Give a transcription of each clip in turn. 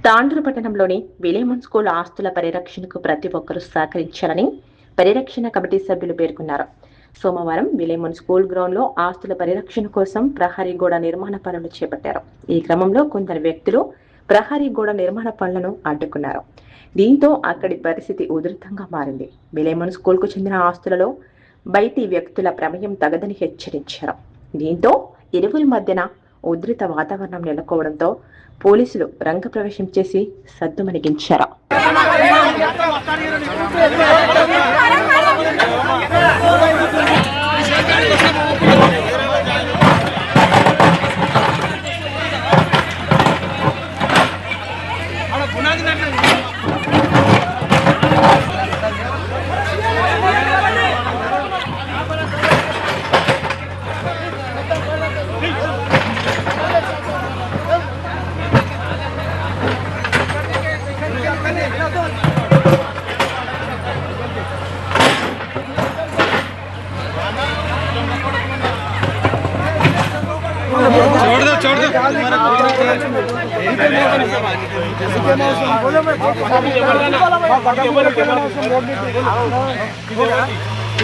తాండూరు పట్టణంలోని విలేమన్ స్కూల్ ఆస్తుల పరిరక్షణకు ప్రతి ఒక్కరూ సహకరించాలని పరిరక్షణ కమిటీ సభ్యులు పేర్కొన్నారు. సోమవారం విలేమన్ స్కూల్ గ్రౌండ్లో ఆస్తుల పరిరక్షణ కోసం ప్రహరీ గోడ నిర్మాణ పనులు చేపట్టారు. ఈ క్రమంలో కొందరు వ్యక్తులు ప్రహరీ గోడ నిర్మాణ పనులను అడ్డుకున్నారు. దీంతో అక్కడి పరిస్థితి ఉధృతంగా మారింది. విలేమన్ స్కూల్కు చెందిన ఆస్తులలో బయటి వ్యక్తుల ప్రమేయం తగదని హెచ్చరించారు. దీంతో ఇరువురి మధ్యన ఉధృత వాతావరణం నెలకొవడంతో పోలీసులు రంగప్రవేశం చేసి సద్దుమణిగించారు.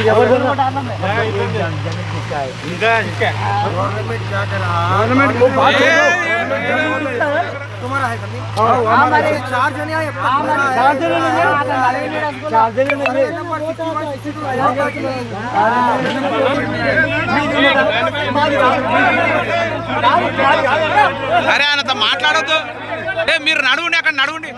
छोड़ दो तुम्हारा है हमारे 4 जने आए 4 जने అరే ఆయనతో మాట్లాడొద్దు. మీరు నడువుండి, అక్కడ నడువుండి.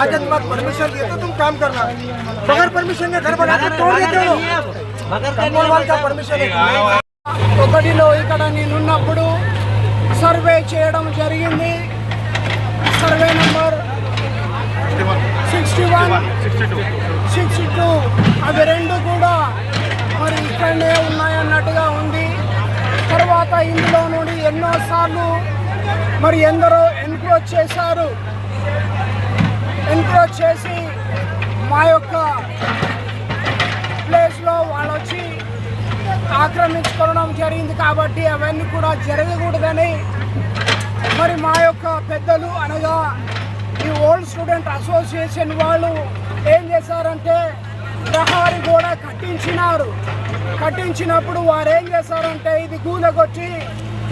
आजाद बात परमिशन दिए तो तुम काम करना, बगैर परमिशन के घर बना के तोड़ देते हो. ఒకటిలో ఇక్కడ నేనున్నప్పుడు సర్వే చేయడం జరిగింది. సర్వే నంబర్ 61, 62 అవి రెండు కూడా మరి ఇక్కడనే ఉన్నాయన్నట్టుగా ఉంది. తర్వాత ఇందులో నుండి ఎన్నోసార్లు మరి ఎందరో ఎన్క్రోచ్ చేశారు. ఎన్క్రోచ్ చేసి మా యొక్క ప్లేస్లో వాళ్ళు వచ్చి ఆక్రమించుకోవడం జరిగింది. కాబట్టి అవన్నీ కూడా జరగకూడదని మరి మా యొక్క పెద్దలు అనగా ఈ ఓల్డ్ స్టూడెంట్ అసోసియేషన్ వాళ్ళు ఏం చేశారంటే ప్రహరీ గోడ కట్టించినారు. కట్టించినప్పుడు వారు ఏం చేశారంటే ఇది గూదకొచ్చి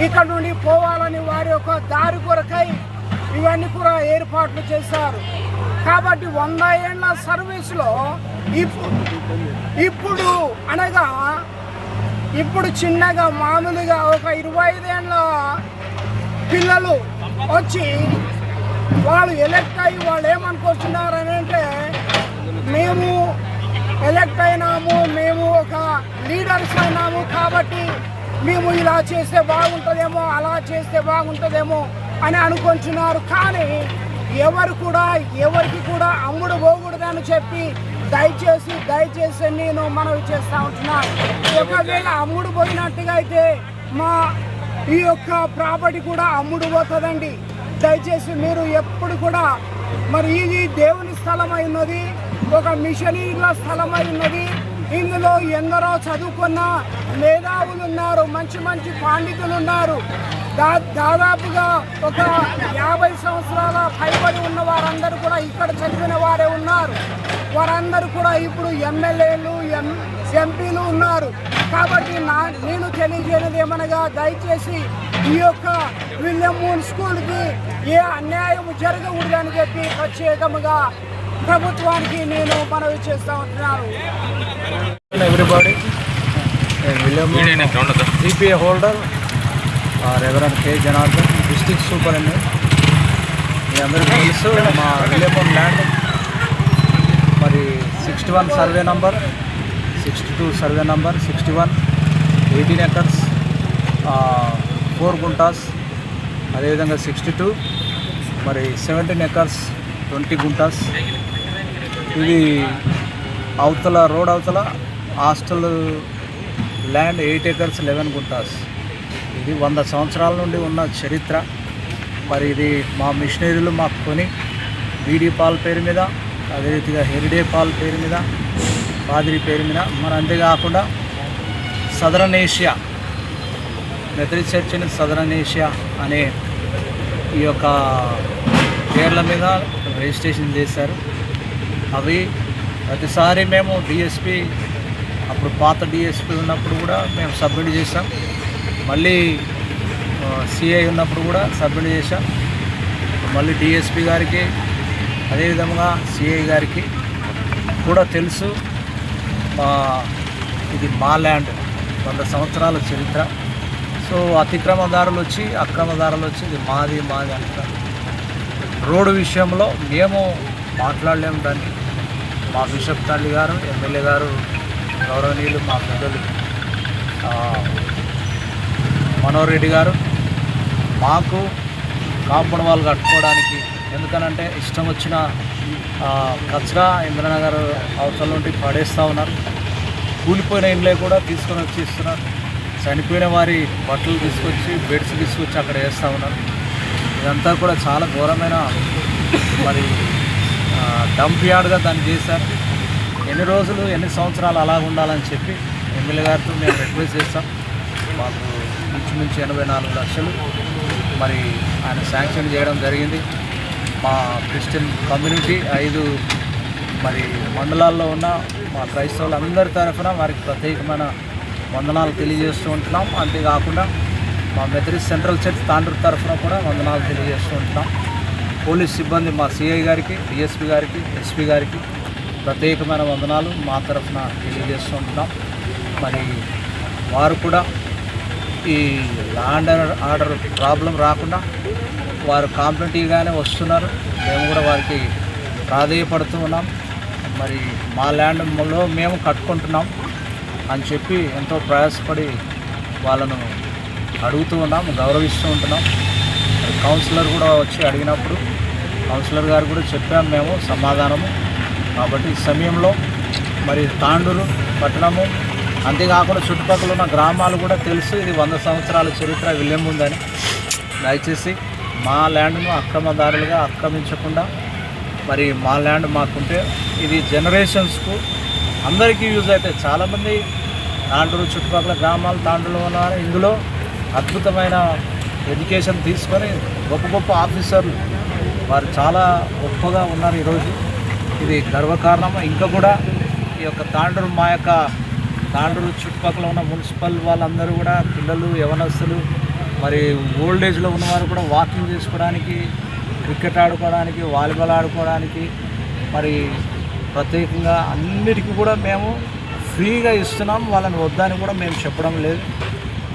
ఇక్కడ నుండి పోవాలని వారి యొక్క దారి కొరకై ఇవన్నీ కూడా ఏర్పాట్లు చేశారు. కాబట్టి 100 ఏళ్ల సర్వీస్లో ఇప్పుడు అనగా ఇప్పుడు చిన్నగా మామూలుగా ఒక 25 ఏళ్ళ పిల్లలు వచ్చి వాళ్ళు ఎలక్ట్ అయ్యి వాళ్ళు ఏమనుకుంటున్నారని అంటే మేము ఎలక్ట్ అయినాము, మేము ఒక లీడర్స్ అయినాము కాబట్టి మేము ఇలా చేస్తే బాగుంటుందేమో, అలా చేస్తే బాగుంటుందేమో అని అనుకుంటున్నారు. కానీ ఎవరికి కూడా అమ్ముడు పోకూడదని చెప్పి దయచేసి నేను మనవి చేస్తూ ఉంటున్నాను. ఒకవేళ అమ్ముడు పోయినట్టుగా అయితే మా ఈ యొక్క ప్రాపర్టీ కూడా అమ్ముడు పోతుందండి. దయచేసి మీరు ఎప్పుడు కూడా మరి ఇది దేవుని స్థలం అయి ఉన్నది, ఒక మిషనరీల స్థలం అయి ఉన్నది. ఇందులో ఎందరో చదువుకున్న మేధావులు ఉన్నారు, మంచి పండితులు ఉన్నారు. దాదాపుగా ఒక 50 సంవత్సరాల పైబడి ఉన్న వారందరూ కూడా ఇక్కడ చదివిన వారే ఉన్నారు. వారందరూ కూడా ఇప్పుడు ఎమ్మెల్యేలు ఎంపీలు ఉన్నారు. కాబట్టి నేను తెలియజేయనిది ఏమనగా దయచేసి ఈ యొక్క విలియమ్ స్కూల్కి ఏ అన్యాయం జరగకూడదని చెప్పి ప్రత్యేకంగా ప్రభుత్వానికి నేను మనవి చేస్తూ ఉంటున్నాను. Everybody GPA holder reverend K Janardhan, district superintendent. మీ అందరికీ తెలుసు మా విలియమ్ ల్యాండ్ మరి 61 survey number, 62 survey number, 61 18 acres 4 గుంటాస్, అదేవిధంగా 62 మరి 17 acres 20 గుంటాస్. ఇది అవతల రోడ్ అవతల హాస్టల్ ల్యాండ్ 8 acres 11 గుంటాస్. ఇది 100 సంవత్సరాల నుండి ఉన్న చరిత్ర. మరి ఇది మా మిషనరీలు మాకు కొని బీడీ పాల్ పేరు మీద, అదే రీతిగా హెరిడే పాల్ పేరు మీద, పాదిరి పేరు మీద, మరి అంతేకాకుండా southern Asia Methodist church in southern Asia అనే ఈ యొక్క పేర్ల మీద రిజిస్ట్రేషన్ చేశారు. అవి ప్రతిసారి మేము డిఎస్పి, అప్పుడు పాత డిఎస్పి ఉన్నప్పుడు కూడా మేము సబ్మిట్ చేసాం, మళ్ళీ సిఐ ఉన్నప్పుడు కూడా సబ్మిట్ చేశాం, మళ్ళీ డిఎస్పి గారికి అదేవిధంగా సిఐ గారికి కూడా తెలుసు. ఇది మా ల్యాండ్, 100 సంవత్సరాల చరిత్ర. సో అతిక్రమదారులు వచ్చి అక్రమదారులు వచ్చి ఇది మాది అంటారు. రోడ్డు విషయంలో మేము మాట్లాడలేము దాన్ని. మా బిషప్ తల్లి గారు, ఎమ్మెల్యే గారు, గౌరవనీయులు మా పెద్దలు మనోహర్ రెడ్డి గారు మాకు కాంపౌండ్ వాళ్ళు కట్టుకోవడానికి, ఎందుకనంటే ఇష్టం వచ్చిన కచరా ఇంద్రనగర్ అవతల నుండి పడేస్తూ ఉన్నారు. కూలిపోయిన ఇండ్లే కూడా తీసుకొని వచ్చి ఇస్తున్నారు. చనిపోయిన వారి బట్టలు తీసుకొచ్చి, బెడ్స్ తీసుకొచ్చి అక్కడ వేస్తూ ఉన్నారు. ఇదంతా కూడా చాలా ఘోరమైన మరి డంప్ యార్డ్గా దాన్ని చేశారు. ఎన్ని రోజులు, ఎన్ని సంవత్సరాలు అలా ఉండాలని చెప్పి ఎమ్మెల్యే గారితో మేము రిక్వెస్ట్ చేస్తాం. మాకు ఇంచుమించు 84 లక్షలు మరి ఆయన శాంక్షన్ చేయడం జరిగింది. మా క్రిస్టియన్ కమ్యూనిటీ 5 మరి మండలాల్లో ఉన్న మా క్రైస్తవులందరి తరఫున వారికి ప్రత్యేకమైన వందనాలు తెలియజేస్తూ ఉంటున్నాం. అంతేకాకుండా మా మెథడిస్ట్ సెంట్రల్ చర్చ్ తాండ్రు తరఫున కూడా వందనాలు తెలియజేస్తూ ఉంటున్నాం. పోలీస్ సిబ్బంది మా సిఐ గారికి, డిఎస్పి గారికి, ఎస్పీ గారికి ప్రత్యేకమైన వందనాలు మా తరఫున తెలియజేస్తూ ఉంటున్నాం. మరి వారు కూడా ఈ ల్యాండ్ ఆర్డర్ ప్రాబ్లం రాకుండా వారు కాంపిటేటివ్గానే వస్తున్నారు. మేము కూడా వారికి ప్రాధేయపడుతూ ఉన్నాం. మరి మా ల్యాండ్లో మేము కట్టుకుంటున్నాం అని చెప్పి ఎంతో ప్రయాసపడి వాళ్ళను అడుగుతూ ఉన్నాం, గౌరవిస్తూ ఉంటున్నాం. కౌన్సిలర్ కూడా వచ్చి అడిగినప్పుడు కౌన్సిలర్ గారు కూడా చెప్పాము మేము సమాధానము. కాబట్టి ఈ సమయంలో మరి తాండూరు పట్టణము, అంతేకాకుండా చుట్టుపక్కల ఉన్న గ్రామాలు కూడా తెలుసు ఇది 100 సంవత్సరాల చరిత్ర విలేం ఉందని. దయచేసి మా ల్యాండ్ను అక్రమదారులుగా ఆక్రమించకుండా మరి మా ల్యాండ్ మాకుంటే ఇది జనరేషన్స్కు అందరికీ యూజ్ అవుతాయి. చాలామంది తాండూరు చుట్టుపక్కల గ్రామాలు తాండూరులో ఉన్నారు. ఇందులో అద్భుతమైన ఎడ్యుకేషన్ తీసుకొని గొప్ప గొప్ప ఆఫీసర్లు వారు చాలా గొప్పగా ఉన్నారు ఈరోజు. ఇది గర్వకారణం. ఇంకా కూడా ఈ యొక్క తాండూరు, మా యొక్క తాండూరు చుట్టుపక్కల ఉన్న మున్సిపల్ వాళ్ళందరూ కూడా పిల్లలు, యవనస్తులు, మరి ఓల్డ్ ఏజ్లో ఉన్నవారు కూడా వాకింగ్ చేసుకోవడానికి, క్రికెట్ ఆడుకోవడానికి, వాలీబాల్ ఆడుకోవడానికి మరి ప్రత్యేకంగా అన్నిటికీ కూడా మేము ఫ్రీగా ఇస్తున్నాం. వాళ్ళని వద్దని కూడా మేము చెప్పడం లేదు.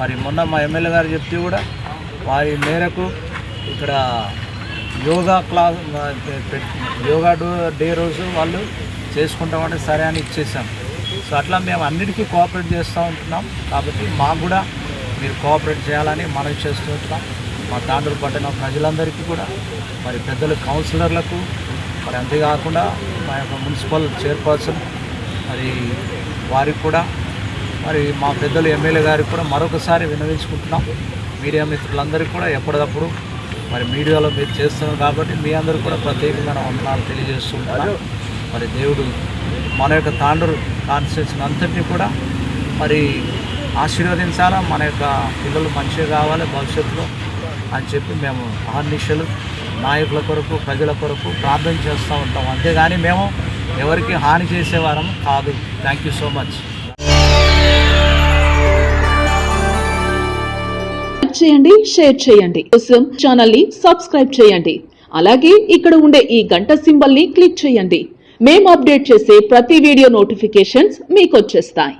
మరి మొన్న మా ఎమ్మెల్యే గారు చెప్తే కూడా వారి మేరకు ఇక్కడ యోగా డే రోజు వాళ్ళు చేసుకుంటామంటే సరే అని ఇచ్చేసాం. సో అట్లా మేము అన్నిటికీ కోఆపరేట్ చేస్తూ ఉంటున్నాం. కాబట్టి మాకు కూడా మీరు కోఆపరేట్ చేయాలని మనవి చేస్తూ ఉంటున్నాం. మా తాండూరు పట్టణ ప్రజలందరికీ కూడా మరి పెద్దలు కౌన్సిలర్లకు, మరి అంతేకాకుండా మా యొక్క మున్సిపల్ చైర్పర్సన్ మరి వారికి కూడా, మరి మా పెద్దలు ఎమ్మెల్యే గారికి కూడా మరొకసారి విన్నవించుకుంటున్నాం. మీడియా మిత్రులందరికీ కూడా ఎప్పటికప్పుడు మరి మీడియాలో మీరు చేస్తున్నారు కాబట్టి మీ అందరూ కూడా ప్రత్యేకమైన వందనాలు తెలియజేస్తుంటున్నారు. మరి దేవుడు మన యొక్క తాండూరు కాన్స్టిట్యూన్సీ అంతటినీ కూడా మరి ఆశీర్వదించాలా, మన యొక్క పిల్లలు మంచిగా కావాలి భవిష్యత్తులో అని చెప్పి మేము అహర్నిశలు నాయకుల కొరకు, ప్రజల కొరకు ప్రార్థన చేస్తూ ఉంటాం. అంతేగాని మేము ఎవరికి హాని చేసేవారం కాదు. Thank you so much. చేయండి, షేర్ చేయండి. కోసం ఛానల్ ని సబ్స్క్రైబ్ చేయండి. అలాగే ఇక్కడ ఉండే ఈ గంట సింబల్ ని క్లిక్ చేయండి. మేము అప్డేట్ చేసే ప్రతి వీడియో నోటిఫికేషన్స్ మీకు వచ్చేస్తాయి.